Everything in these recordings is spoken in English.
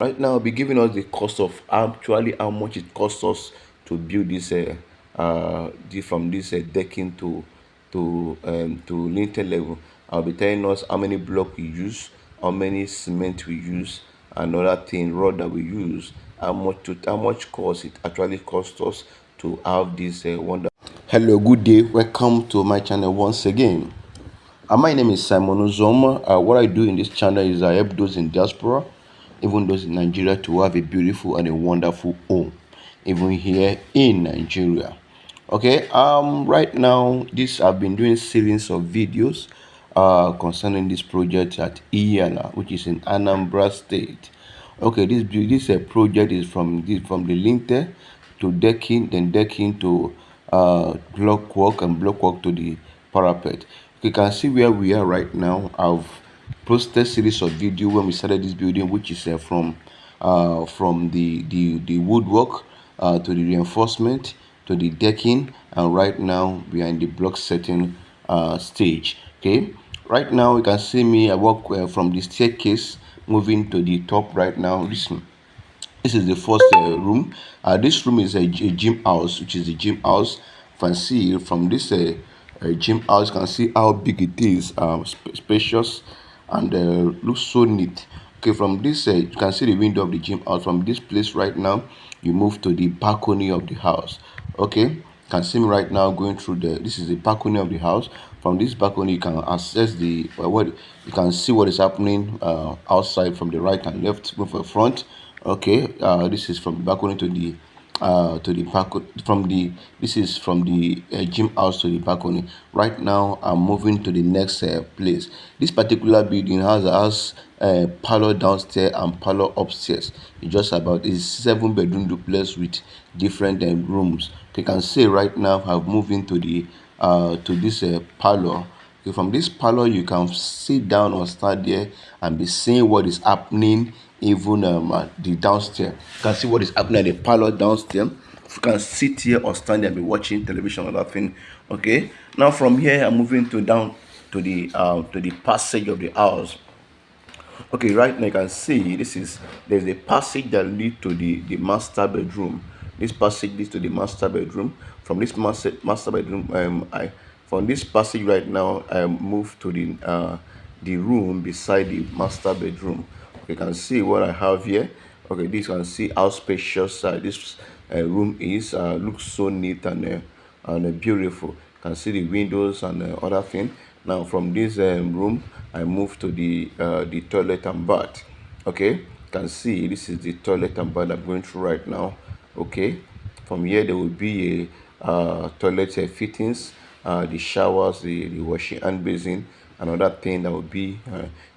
Right now, I'll be giving us the cost of actually how much it costs us to build this from this decking to lintel level. I'll be telling us how many block we use, how many cement we use, another thing rod that we use, how much cost it actually costs us to have this wonder. Hello, good day. Welcome to my channel once again. My name is Simon Uzoma. What I do in this channel is I help those in diaspora, even those in Nigeria, to have a beautiful and a wonderful home, even here in Nigeria. Okay. Right now, this I've been doing series of videos concerning this project at Ihiala, which is in Anambra State. Okay, this project is from the lintel to decking, then decking to block work, and block work to the parapet. You can see where we are right now. I've posted series of video when we started this building, which is from the woodwork to the reinforcement to the decking, and right now we are in the block setting stage. Okay, right now you can see me. I walk from the staircase moving to the top right now. Listen, this is the first room. This room is a gym house, which is a gym house. You can see from this gym house, you can see how big it is, spacious, and looks so neat. Okay, from this, you can see the window of the gym house. From this place right now, you move to the balcony of the house. Okay, you can see me right now going through this is the balcony of the house. From this balcony, you can access the what you can see what is happening outside from the right and left, move the front. Okay, this is from the balcony to the balcony from the this is from the gym house to the balcony. Right now I'm moving to the next place. This particular building has parlor downstairs and parlor upstairs. It's just about is 7 bedroom duplex with different rooms. You can see right now I've moved into the to this parlor. Okay, from this parlor, you can sit down or stand there and be seeing what is happening even at the downstairs. You can see what is happening at the parlor downstairs. You can sit here or stand there and be watching television or that thing. Okay. Now from here, I'm moving to down to the passage of the house. Okay, right now you can see there's a passage that leads to the master bedroom. This passage leads to the master bedroom. From this master bedroom, I from this passage right now, I move to the room beside the master bedroom. You can see what I have here. Okay, this you can see how spacious this room is. Looks so neat and beautiful. You can see the windows and other thing. Now from this room, I move to the toilet and bath. Okay, you can see this is the toilet and bath I'm going through right now. Okay, from here there will be a toilet fittings, the showers, the washing hand basin, another thing that will be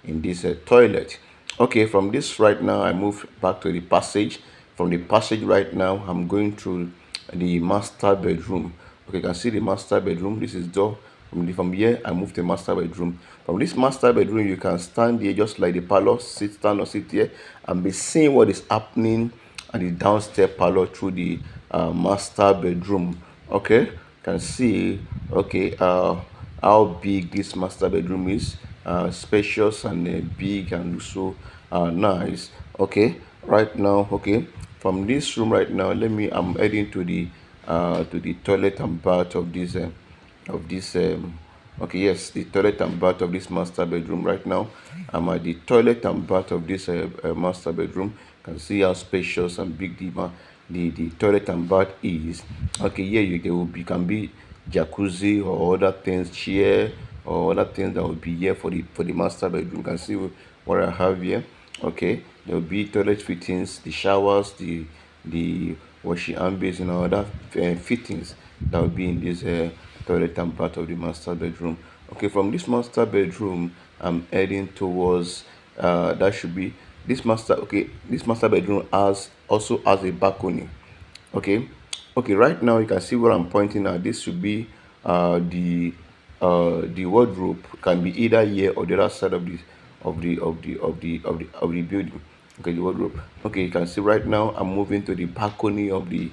in this toilet. Okay, from this right now I move back to the passage. From the passage right now I'm going through the master bedroom. Okay, you can see the master bedroom. This is door. From here I move to the master bedroom. From this master bedroom you can stand here just like the parlor, stand or sit here and be seeing what is happening at the downstairs parlor through the master bedroom. Okay, you can see okay how big this master bedroom is, spacious and big and so nice. Okay, right now, okay, from this room right now, I'm heading to the toilet and bath of this okay, yes, the toilet and bath of this master bedroom. Right now I'm at the toilet and bath of this master bedroom. You can see how spacious and big the toilet and bath is. Okay, here there will be can be jacuzzi or other things, chair or other things that will be here for the master bedroom. You can see what I have here. Okay, there will be toilet fittings, the showers, the washing hand basin and other fittings that will be in this toilet and part of the master bedroom. Okay, from this master bedroom I'm heading towards that should be this master. Okay, this master bedroom also has a balcony. Okay, okay, right now you can see what I'm pointing at. This should be the wardrobe can be either here or the other side of the building. Okay, the wardrobe. Okay, you can see right now I'm moving to the balcony of the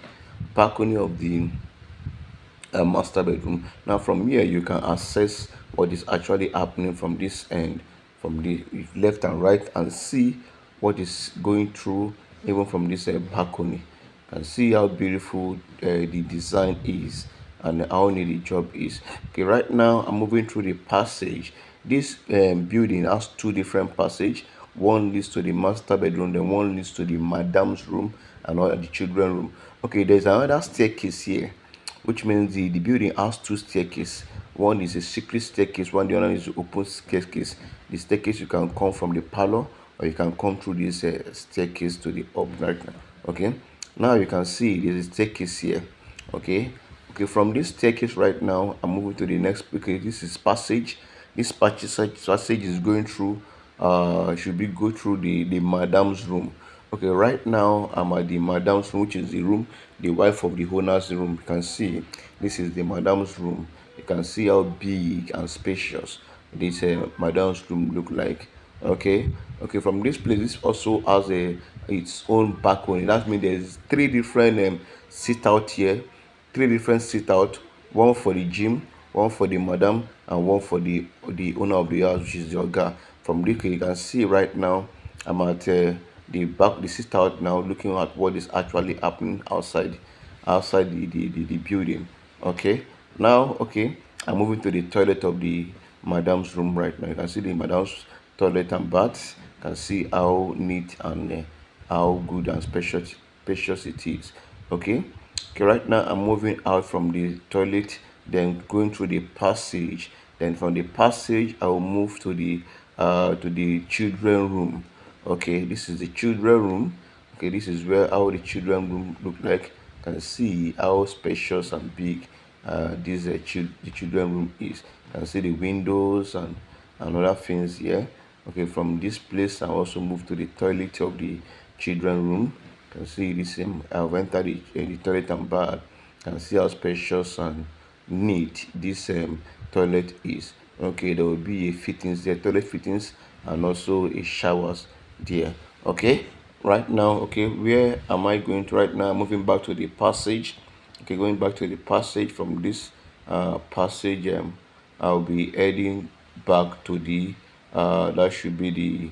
master bedroom. Now from here you can access what is actually happening from this end, from the left and right, and see what is going through even from this balcony. You can see how beautiful the design is and how neat the job is. Okay, right now I'm moving through the passage. This building has two different passage. One leads to the master bedroom, then one leads to the madam's room and all the children room. Okay, there's another staircase here, which means the building has two staircases. One is a secret staircase, one the other is open staircase. The staircase you can come from the parlor or you can come through this staircase to the up right now. Okay, now you can see there's a staircase here. Okay, from this staircase right now I'm moving to the next. Okay, this is passage. This passage is going through should be go through the madam's room. Okay, right now I'm at the madam's room, which is the room the wife of the owner's room. You can see this is the madam's room. You can see how big and spacious this madam's room look like. Okay, from this place, this also has a its own balcony. That means there's three different sit out here, three different sit out, one for the gym, one for the madam, and one for the owner of the house, which is the oga. From this you can see right now I'm at the sit out now, looking at what is actually happening outside the building. Okay, now okay, I'm moving to the toilet of the madam's room right now. You can see the madam's toilet and bath. You can see how neat and how good and spacious it is. Okay, right now I'm moving out from the toilet, then going through the passage. Then from the passage I will move to the children room. Okay, this is the children room. Okay, this is where how the children room look like. You can see how spacious and big the children room is. You can see the windows and other things here. Okay, from this place I also move to the toilet of the children room. You can see this I've entered the toilet and bath. You can see how spacious and neat this toilet is. Okay, there will be a fittings there, toilet fittings, and also a showers there. Okay, right now, okay, where am I going to right now? I'm moving back to the passage. Okay, going back to the passage. From this passage, I'll be heading back to the that should be the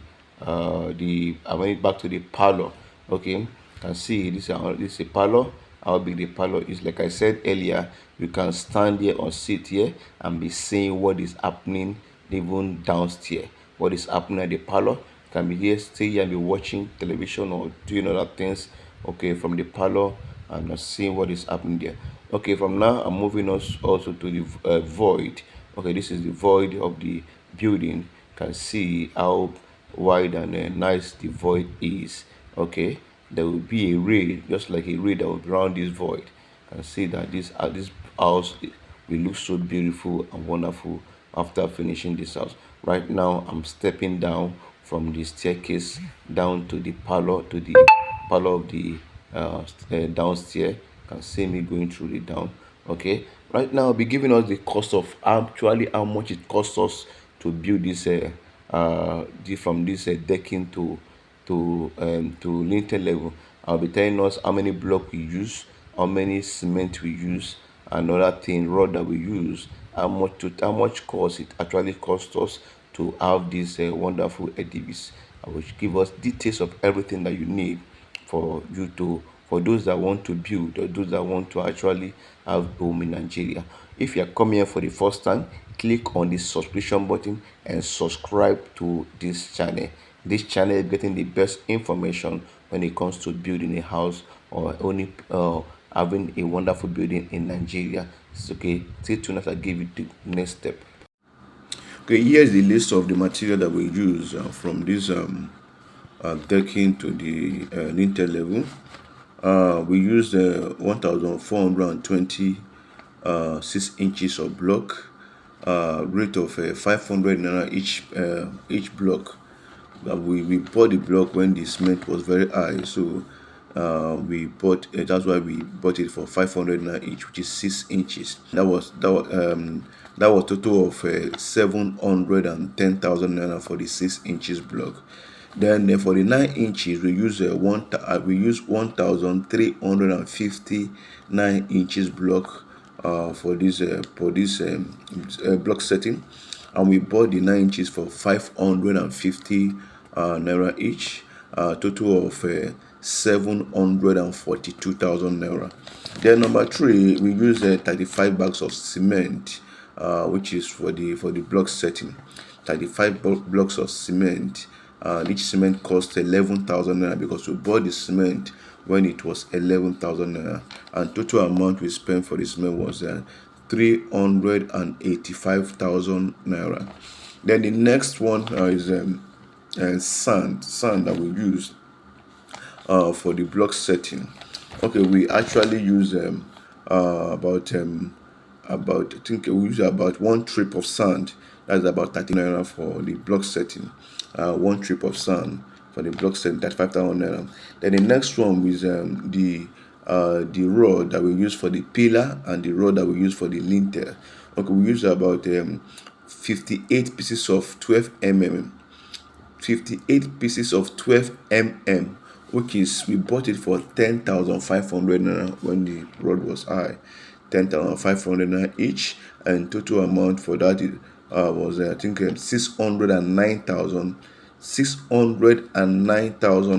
I went back to the parlor. Okay, you can see this is a parlor. How big the parlor is, like I said earlier, you can stand here or sit here and be seeing what is happening even downstairs. What is happening at the parlor, you can be here, stay here and be watching television or doing other things. Okay, from the parlor and seeing what is happening there. Okay, from now I'm moving us also to the void. Okay, this is the void of the building. You can see how wide and nice the void is. Okay, there will be a ray, just like a ray that will be around this void. You can see that this house will look so beautiful and wonderful after finishing this house. Right now I'm stepping down from the staircase down to the parlor of the downstairs. You can see me going through the down. Okay, right now I'll be giving us the cost of actually how much it costs us to build this from this decking to lintel level. I'll be telling us how many block we use, how many cement we use, another thing rod that we use, how much cost it actually costs us to have these wonderful ADVs. I will give us details of everything that you need for you to for those that want to build or those that want to actually have home in Nigeria. If you are coming here for the first time, click on the subscription button and subscribe to this channel. This channel is getting the best information when it comes to building a house or only having a wonderful building in Nigeria. It's okay. Stay tuned as I give you the next step. Okay, here's the list of the material that we use from this decking to the lintel level. We use 1,420 6 inches of block, rate of 500 naira each block. We bought the block when the cement was very high, so we bought that's why we bought it for 500 naira each, which is 6 inches. That was total of 710,000 naira for the 6 inches block. Then for the 9 inches, we use 1,350 9 inches block for this block setting, and we bought the 9 inches for 550 naira each. total of 742,000 naira. Then number three, we use 35 bags of cement, which is for the block setting. 35 blocks of cement. Each cement cost 11,000 naira because we bought the cement when it was 11,000 naira, and total amount we spent for the cement was 385,000 naira. Then the next one is sand that we use for the block setting. Okay, we actually use about I think we use about one trip of sand. That's about 30 naira for the block setting. One trip of sand for the block setting, 35,000 naira. Then the next one is the rod that we use for the pillar and the rod that we use for the lintel. Okay, we use about 58 pieces of 12 mm. 58 pieces of 12 mm, which is we bought it for 10,500 naira when the rod was high. 10,500 naira each, and total amount for that was I think 609,000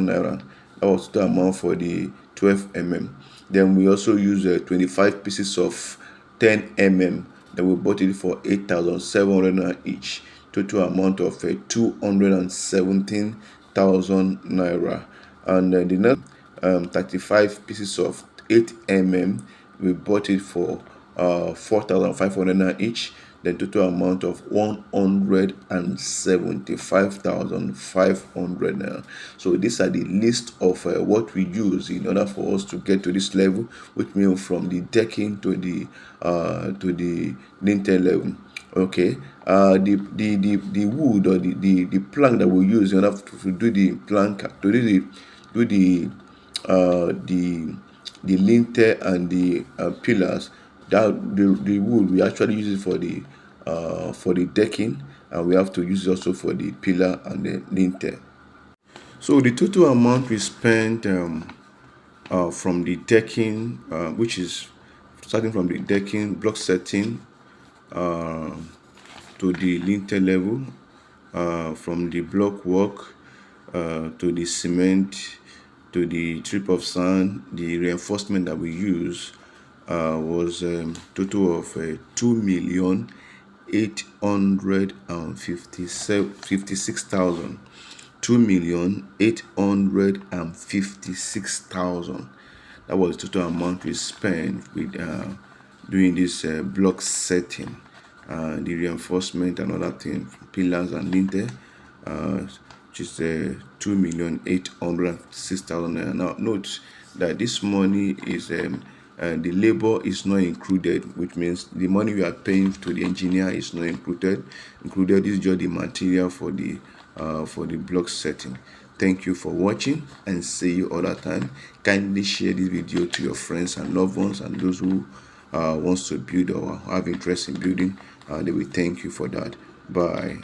naira. That was the amount for the 12 mm. Then we also use 25 pieces of 10 mm. Then we bought it for 8,700 naira each. Total amount of 217,000 naira. And the next 35 pieces of 8 mm, we bought it for 4,500 naira each. The total amount of 175,500 naira. So these are the list of what we use in order for us to get to this level, which means from the decking to the lintel level. Okay, the wood or the plank that we use in order to do the plank, to do the lintel and the pillars, that the wood we actually use it for the decking, and we have to use it also for the pillar and the lintel. So the total amount we spent from the decking, which is starting from the decking, block setting, to the lintel level, from the block work to the cement, to the strip of sand, the reinforcement that we use was total of 2,856,000. 2,856,000. That was the total amount we spent with doing this block setting, the reinforcement and other things, pillars and lintel, which is 2,806,000 naira. Now note that this money is the labor is not included, which means the money we are paying to the engineer is not included. Included is just the material for the block setting. Thank you for watching, and see you other time. Kindly share this video to your friends and loved ones, and those who wants to build or have interest in building. They will thank you for that. Bye.